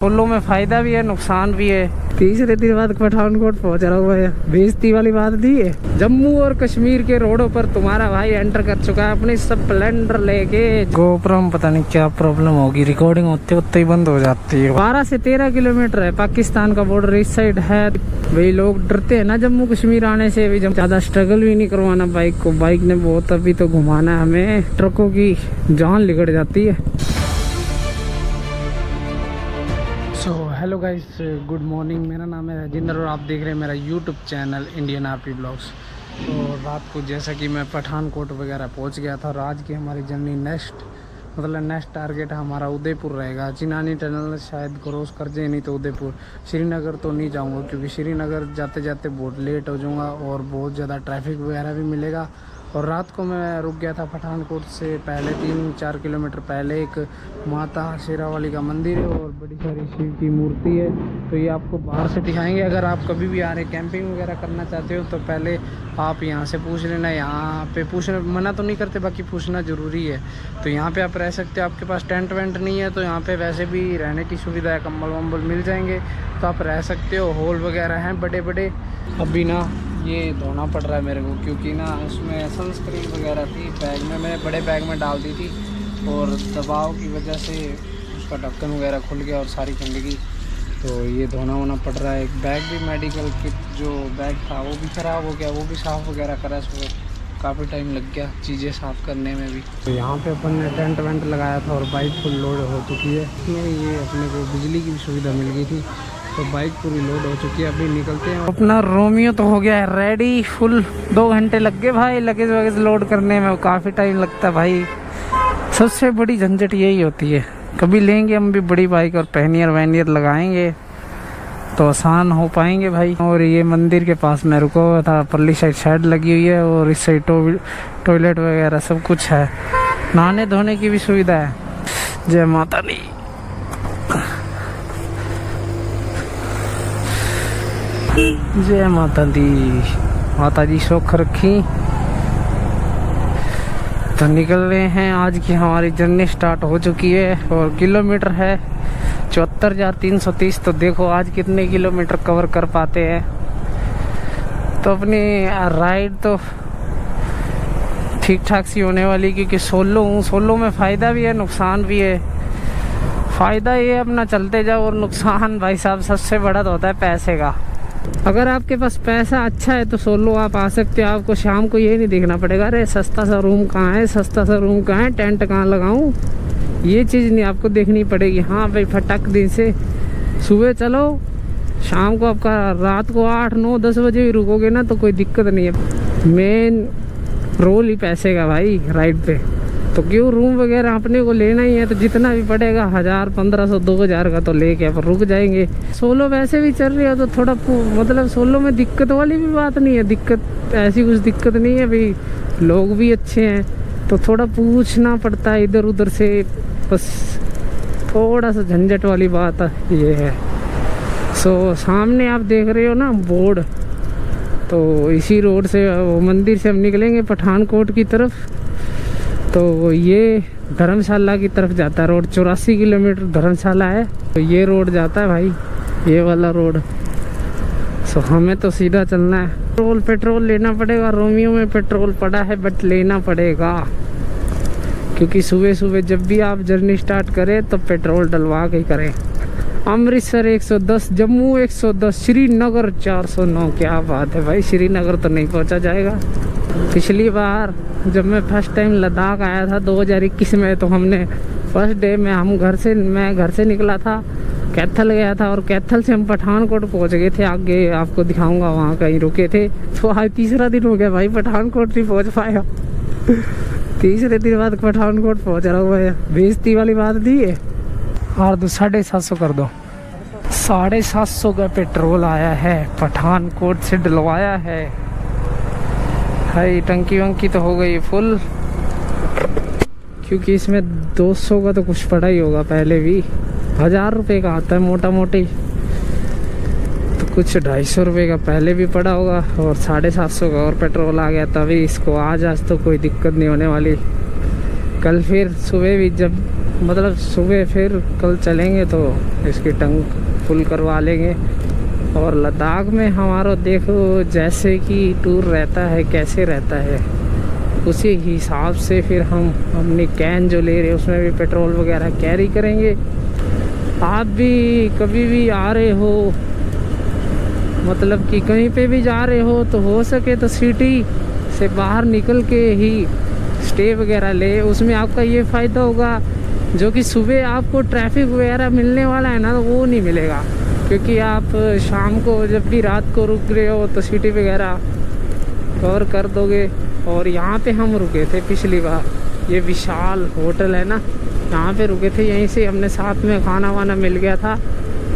Solo में फायदा भी है नुकसान भी है। तीसरे दिन बाद पठानकोट पहुंच रहा हूँ। बेइज्जती वाली बात नहीं है। जम्मू और कश्मीर के रोडों पर तुम्हारा भाई एंटर कर चुका है अपनी स्प्लेंडर लेके। गोप्रो में पता नहीं क्या प्रॉब्लम होगी, रिकॉर्डिंग होते होते ही बंद हो जाती है। 12 से 13 किलोमीटर है, पाकिस्तान का बॉर्डर इस साइड है। भाई लोग डरते हैं ना जम्मू कश्मीर आने से, भी ज्यादा स्ट्रगल भी नहीं करवाना बाइक को। बाइक ने बहुत अभी तो घुमाना है हमें, ट्रकों की जान लिगड़ जाती है। So hello guys, good morning. मेरा नाम है राजेंद्र और आप देख रहे हैं मेरा YouTube channel Indian RP blogs. तो रात को जैसा कि मैं पठानकोट वगैरह पहुंच गया था और आज की हमारी जर्नी नेक्स्ट टारगेट हमारा उदयपुर रहेगा। चिनानी टनल शायद क्रॉस कर जाए, नहीं तो उदयपुर। श्रीनगर तो नहीं जाऊंगा क्योंकि श्रीनगर जाते जाते बहुत लेट हो जाऊंगा और बहुत ज़्यादा ट्रैफिक वगैरह भी मिलेगा। और रात को मैं रुक गया था पठानकोट से पहले 3-4 किलोमीटर पहले। एक माता शेरावाली का मंदिर है और बड़ी सारी शिव की मूर्ति है, तो ये आपको बाहर से दिखाएंगे। अगर आप कभी भी आ रहे कैंपिंग वगैरह करना चाहते हो तो पहले आप यहाँ से पूछ लेना। यहाँ पे पूछना मना तो नहीं करते, बाकी पूछना ज़रूरी है। तो यहाँ पे आप रह सकते हो। आपके पास टेंट वेंट नहीं है तो यहाँ पे वैसे भी रहने की सुविधा है, कंबल वम्बल मिल जाएंगे तो आप रह सकते हो। हॉल वगैरह हैं बड़े बड़े। अभी ना ये धोना पड़ रहा है मेरे को क्योंकि ना उसमें सनस्क्रीन वगैरह थी बैग में, मैंने बड़े बैग में डाल दी थी और दबाव की वजह से उसका ढक्कन वगैरह खुल गया और सारी गंदगी, तो ये धोना वोना पड़ रहा है। एक बैग भी मेडिकल किट जो बैग था वो भी ख़राब हो गया, वो भी साफ़ वगैरह करा। सुबह काफ़ी टाइम लग गया चीज़ें साफ़ करने में भी। तो यहाँ पे अपन ने टेंट वेंट लगाया था और बाइक फुल लोड हो चुकी है। इसमें ये अपने को बिजली की भी सुविधा मिल गई थी तो बाइक पूरी लोड हो चुकी है। अभी निकलते हैं। अपना रोमियो तो हो गया है रेडी फुल। 2 घंटे लग गए भाई लगेज वगैज लोड करने में, काफ़ी टाइम लगता है भाई। सबसे बड़ी झंझट यही होती है। कभी लेंगे हम भी बड़ी बाइक और पैनियर वैनियर लगाएंगे तो आसान हो पाएंगे भाई। और ये मंदिर के पास मैं रुका हुआ था, परली साइड शेड लगी हुई है और इस साइड टॉयलेट वगैरह सब कुछ है, नहाने धोने की भी सुविधा है। जय माता दी। जय माता दी, माता जी सुख रखी। तो निकल रहे हैं। आज की हमारी जर्नी स्टार्ट हो चुकी है और किलोमीटर है 74,330। तो देखो आज कितने किलोमीटर कवर कर पाते हैं। तो अपनी राइड तो ठीक ठाक सी होने वाली क्योंकि सोलो हूँ। सोलो में फ़ायदा भी है नुकसान भी है। फ़ायदा ये अपना चलते जाओ और नुकसान भाई साहब सबसे बड़ा तो होता है पैसे का। अगर आपके पास पैसा अच्छा है तो सोलो आप आ सकते हो। आपको शाम को ये नहीं देखना पड़ेगा अरे सस्ता सा रूम कहाँ है, सस्ता सा रूम कहाँ है, टेंट कहाँ लगाऊं, ये चीज़ नहीं आपको देखनी पड़ेगी। हाँ भाई फटक दिन से सुबह चलो, शाम को आपका रात को 8, 9, 10 बजे भी रुकोगे ना तो कोई दिक्कत नहीं है। मेन रोल ही पैसे का भाई राइड पे। तो क्यों रूम वगैरह अपने को लेना ही है तो जितना भी पड़ेगा 1000, 1500, 2000 का तो लेके आप रुक जाएंगे। सोलो वैसे भी चल रही है तो थोड़ा मतलब सोलो में दिक्कत वाली भी बात नहीं है। दिक्कत ऐसी कुछ दिक्कत नहीं है भाई, लोग भी अच्छे हैं तो थोड़ा पूछना पड़ता है इधर उधर से, बस थोड़ा सा झंझट वाली बात ये है। सो सामने आप देख रहे हो ना बोर्ड, तो इसी रोड से वो मंदिर से हम निकलेंगे पठानकोट की तरफ। तो ये धर्मशाला की तरफ जाता है रोड। 84 किलोमीटर धर्मशाला है तो ये रोड जाता है भाई, ये वाला रोड। सो हमें तो सीधा चलना है। पेट्रोल लेना पड़ेगा। रोमियो में पेट्रोल पड़ा है बट लेना पड़ेगा क्योंकि सुबह सुबह जब भी आप जर्नी स्टार्ट करें तो पेट्रोल डलवा के ही करें। अमृतसर 110, जम्मू 110, श्रीनगर 409। क्या बात है भाई, श्रीनगर तो नहीं पहुंचा जाएगा। पिछली बार जब मैं फर्स्ट टाइम लद्दाख आया था 2021 में, तो हमने फर्स्ट डे में मैं घर से निकला था, कैथल गया था और कैथल से हम पठानकोट पहुंच गए थे। आगे आपको दिखाऊंगा वहाँ कहीं रुके थे। तो आज तीसरा दिन हो गया भाई पठानकोट नहीं पहुँच पाया। तीसरे दिन बाद पठानकोट पहुँच रहा हूँ भाई। बेइज्जती वाली बात नहीं है। और 750 कर दो। 750 का पेट्रोल आया है, पठानकोट से डलवाया है भाई। टंकी वंकी तो हो गई फुल क्योंकि इसमें 200 का तो कुछ पड़ा ही होगा पहले भी। 1000 रुपये का आता है मोटा मोटी, तो कुछ 250 रुपये का पहले भी पड़ा होगा और 750 का और पेट्रोल आ गया तभी इसको। आज तो कोई दिक्कत नहीं होने वाली। कल फिर सुबह भी जब मतलब सुबह फिर कल चलेंगे तो इसकी टंक फुल करवा लेंगे। और लद्दाख में हमारा देखो जैसे कि टूर रहता है, कैसे रहता है, उसी हिसाब से फिर हम अपनी कैन जो ले रहे हैं उसमें भी पेट्रोल वगैरह कैरी करेंगे। आप भी कभी भी आ रहे हो, मतलब कि कहीं पे भी जा रहे हो, तो हो सके तो सिटी से बाहर निकल के ही स्टे वगैरह ले। उसमें आपका ये फ़ायदा होगा, जो कि सुबह आपको ट्रैफिक वगैरह मिलने वाला है ना, तो वो नहीं मिलेगा, क्योंकि आप शाम को जब भी रात को रुक रहे हो तो सिटी वगैरह कवर कर दोगे। और यहाँ पे हम रुके थे पिछली बार, ये विशाल होटल है ना, यहाँ पे रुके थे। यहीं से हमने साथ में खाना वाना मिल गया था,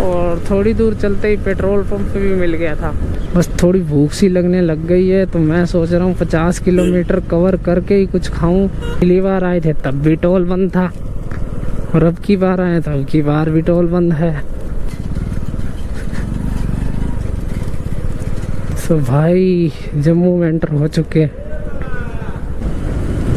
और थोड़ी दूर चलते ही पेट्रोल पंप भी मिल गया था। बस थोड़ी भूख सी लगने लग गई है, तो मैं सोच रहा हूँ 50 किलोमीटर कवर करके ही कुछ खाऊं। पिछली बार आए थे तब भी टोल बंद था, और अब की बार आए तो अब की बार भी टोल बंद है। तो भाई जम्मू में एंटर हो चुके।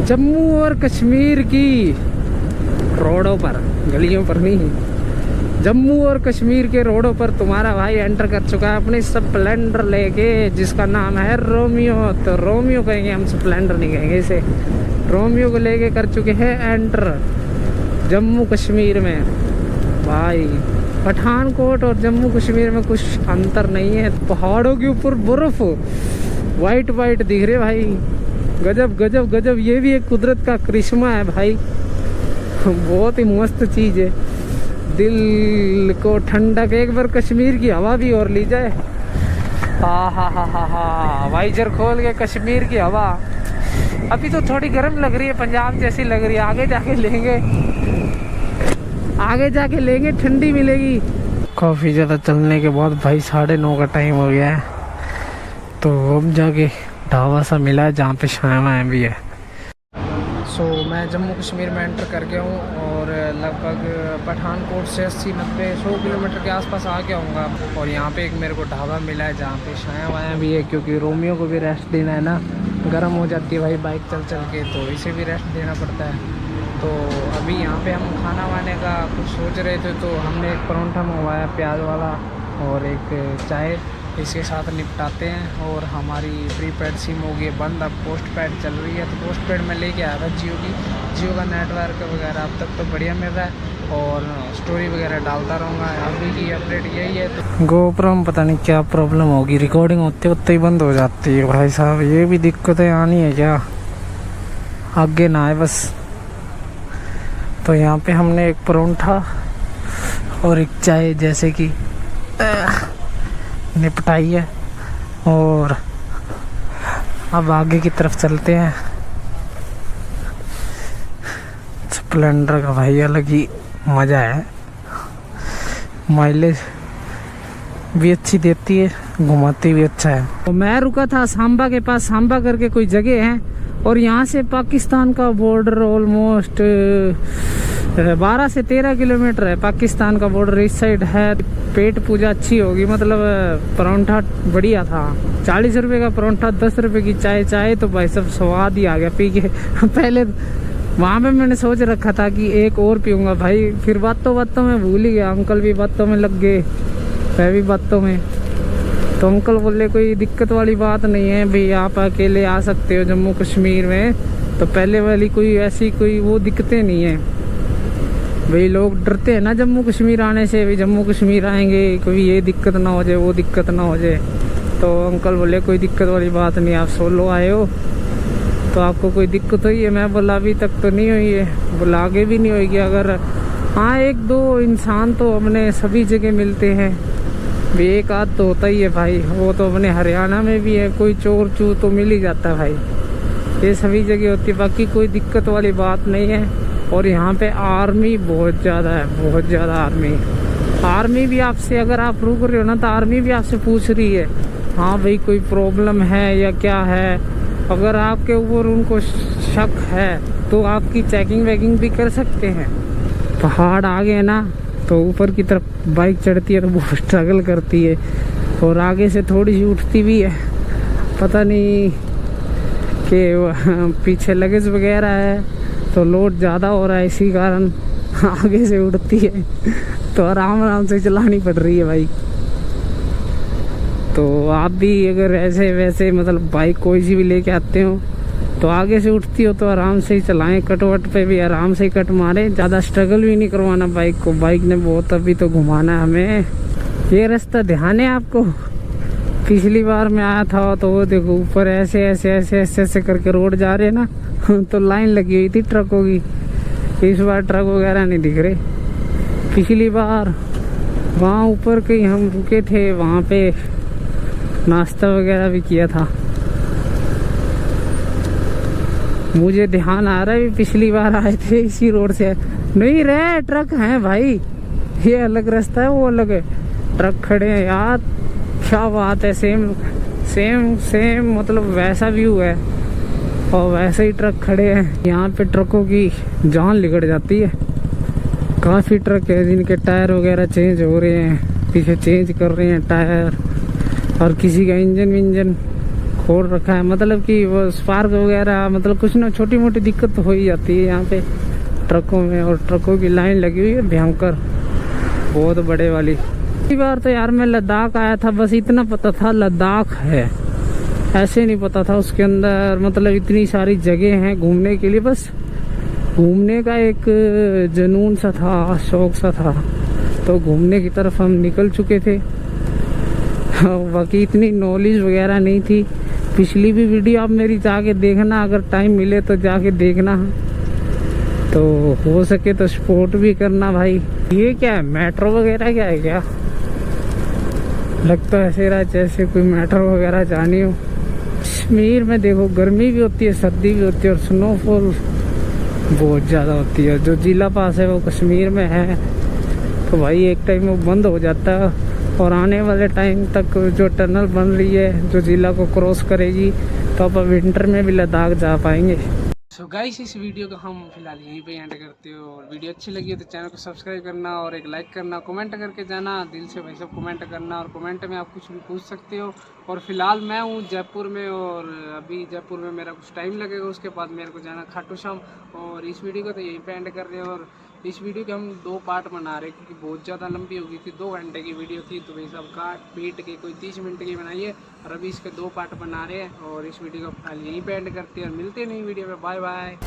जम्मू और कश्मीर की रोडों पर, गलियों पर नहीं, जम्मू और कश्मीर के रोडों पर तुम्हारा भाई एंटर कर चुका है अपनी स्प्लेंडर लेके, जिसका नाम है रोमियो। तो रोमियो कहेंगे हम, स्प्लेंडर नहीं कहेंगे इसे। रोमियो को लेके कर चुके हैं एंटर जम्मू कश्मीर में। भाई पठानकोट और जम्मू कश्मीर में कुछ अंतर नहीं है। पहाड़ों के ऊपर बर्फ वाइट वाइट दिख रहे भाई, गजब गजब गजब। ये भी एक कुदरत का करिश्मा है भाई, बहुत ही मस्त चीज़ है, दिल को ठंडक। एक बार कश्मीर की हवा भी और ली जाए। हा वाइजर खोल के कश्मीर की हवा। अभी तो थोड़ी गर्म लग रही है, पंजाब जैसी लग रही है। आगे जाके लेंगे, आगे जाके लेंगे, ठंडी मिलेगी। काफ़ी ज़्यादा चलने के बाद भाई 9:30 का टाइम हो गया है, तो अब जाके ढाबा सा मिला है जहाँ पे छाया भी है। सो मैं जम्मू कश्मीर में एंटर कर गया हूँ, और लगभग पठानकोट से 80-90-100 किलोमीटर के आसपास आ गया हूँ। और यहाँ पे एक मेरे को ढाबा मिला है जहाँ पे छाया वाया भी है, क्योंकि रोमियो को भी रेस्ट देना है ना, गर्म हो जाती है भाई बाइक चल चल के, तो इसे भी रेस्ट देना पड़ता है। तो अभी यहाँ पे हम खाना वाने का कुछ सोच रहे थे, तो हमने एक परोंठा मंगवाया प्याज वाला और एक चाय, इसके साथ निपटाते हैं। और हमारी प्रीपेड सिम हो गई बंद, अब पोस्ट पेड चल रही है। तो पोस्ट पेड में लेके आया था जियो का नेटवर्क वगैरह अब तक तो बढ़िया मिल रहा है, और स्टोरी वगैरह डालता रहूँगा। अभी की अपडेट यही है। तो गोप्रो में पता नहीं क्या प्रॉब्लम होगी, रिकॉर्डिंग होते होते ही बंद हो जाती है भाई साहब। ये भी दिक्कतें आनी है क्या, आगे ना आए बस। तो यहाँ पे हमने एक परोंठा और एक चाय जैसे कि निपटाई है, और अब आगे की तरफ चलते हैं। स्प्लेंडर का भाई अलग ही मज़ा है, माइलेज भी अच्छी देती है, घुमाती भी अच्छा है। तो मैं रुका था सांबा के पास, सांबा करके कोई जगह है, और यहाँ से पाकिस्तान का बॉर्डर ऑलमोस्ट 12 से 13 किलोमीटर है। पाकिस्तान का बॉर्डर इस साइड है। पेट पूजा अच्छी होगी, मतलब परोंठा बढ़िया था। 40 रुपये का परोंठा, 10 रुपये की चाय। चाय तो भाई सब स्वाद ही आ गया पी के। पहले वहाँ पे मैंने सोच रखा था कि एक और पीऊँगा भाई, फिर बातों बातों में भूल ही गया। अंकल भी बातों में लग गए, मैं भी बातों में। तो अंकल बोले कोई दिक्कत वाली बात नहीं है भाई, आप अकेले आ सकते हो जम्मू कश्मीर में। तो पहले वाली कोई ऐसी कोई वो दिक्कतें नहीं है भाई। लोग डरते हैं ना जम्मू कश्मीर आने से, भाई जम्मू कश्मीर आएंगे कोई ये दिक्कत ना हो जाए, वो दिक्कत ना हो जाए। तो अंकल बोले कोई दिक्कत वाली बात नहीं, आप सोलो आए हो तो आपको कोई दिक्कत हुई है? मैं बोला अभी तक तो नहीं हुई है, बोला आगे भी नहीं होगी। अगर हाँ 1-2 इंसान तो अपने सभी जगह मिलते हैं भी, एक आध तो होता ही है भाई। वो तो अपने हरियाणा में भी है, कोई चोर चू तो मिल ही जाता है भाई, ये सभी जगह होती है। बाकी कोई दिक्कत वाली बात नहीं है। और यहाँ पे आर्मी बहुत ज़्यादा है, बहुत ज़्यादा आर्मी भी आपसे, अगर आप रुक रहे हो ना तो आर्मी भी आपसे पूछ रही है हाँ भाई कोई प्रॉब्लम है या क्या है। अगर आपके ऊपर उनको शक है तो आपकी चेकिंग वेकिंग भी कर सकते हैं। पहाड़ आ गए ना तो ऊपर की तरफ बाइक चढ़ती है तो बहुत स्ट्रगल करती है, और आगे से थोड़ी सी उठती भी है। पता नहीं कि पीछे लगेज वगैरह है तो लोड ज़्यादा हो रहा है, इसी कारण आगे से उड़ती है तो आराम आराम से चलानी पड़ रही है भाई। तो आप भी अगर ऐसे वैसे मतलब बाइक कोई सी भी लेके आते हो तो आगे से उठती हो तो आराम से ही चलाएं, कट वट पे भी आराम से ही कट मारे, ज़्यादा स्ट्रगल भी नहीं करवाना बाइक को। बाइक ने बहुत अभी तो घुमाना है हमें। ये रास्ता ध्यान है आपको, पिछली बार मैं आया था तो वो देखो ऊपर ऐसे ऐसे ऐसे ऐसे ऐसे करके रोड जा रहे हैं ना तो लाइन लगी हुई थी ट्रकों की। इस बार ट्रक वगैरह नहीं दिख रहे। पिछली बार वहाँ ऊपर कहीं हम रुके थे, वहाँ पे नाश्ता वगैरह भी किया था। मुझे ध्यान आ रहा है पिछली बार आए थे इसी रोड से। नहीं रहे ट्रक हैं भाई, ये अलग रास्ता है वो अलग है। ट्रक खड़े हैं यार, क्या बात है। सेम सेम सेम मतलब वैसा व्यू है और वैसे ही ट्रक खड़े हैं। यहाँ पे ट्रकों की जान निकल जाती है। काफ़ी ट्रक है जिनके टायर वगैरह चेंज हो रहे हैं, पीछे चेंज कर रहे हैं टायर, और किसी का इंजन विंजन खोल रखा है। मतलब कि वो स्पार्क वगैरह मतलब कुछ ना छोटी मोटी दिक्कत तो हो ही जाती है यहाँ पे ट्रकों में। और ट्रकों की लाइन लगी हुई है भयंकर, बहुत बड़े वाली। इस बार तो यार मैं लद्दाख आया था, बस इतना पता था लद्दाख है, ऐसे नहीं पता था उसके अंदर मतलब इतनी सारी जगह हैं घूमने के लिए। बस घूमने का एक जुनून सा था, शौक सा था, तो घूमने की तरफ हम निकल चुके थे। बाकी इतनी नॉलेज वगैरह नहीं थी। पिछली भी वीडियो आप मेरी जाके देखना, अगर टाइम मिले तो जाके देखना, तो हो सके तो सपोर्ट भी करना भाई। ये क्या है, मेट्रो वगैरह क्या है क्या? लगता है ऐसे रहा जैसे कोई मेट्रो वगैरह जानी हो। कश्मीर में देखो गर्मी भी होती है, सर्दी भी होती है और स्नोफॉल बहुत ज़्यादा होती है। जो जिला पास है वो कश्मीर में है, तो भाई एक टाइम वो बंद हो जाता है और आने वाले टाइम तक जो टनल बन रही है जो जिला को क्रॉस करेगी, तो अब विंटर में भी लद्दाख जा पाएंगे। सो गाइस इस वीडियो को हम फिलहाल यहीं पे एंड करते हो। और वीडियो अच्छी लगी है तो चैनल को सब्सक्राइब करना और एक लाइक करना, कमेंट करके जाना, दिल से भाई सब कमेंट करना। और कमेंट में आप कुछ भी पूछ सकते हो। और फिलहाल मैं हूँ जयपुर में, और अभी जयपुर में मेरा कुछ टाइम लगेगा, उसके बाद मेरे को जाना खाटू श्याम। और इस वीडियो को तो यहीं पे एंड कर रहे हैं। और इस वीडियो के हम 2 पार्ट बना रहे हैं क्योंकि बहुत ज़्यादा लंबी हो गई थी, 2 घंटे की वीडियो थी, तो भाई सब काट पीट के कोई 30 मिनट की बनाई है। और अभी इसके 2 पार्ट बना रहे हैं और इस वीडियो को फिलहाल यहीं पे एंड करते हैं और मिलते हैं नई वीडियो में। Bye bye.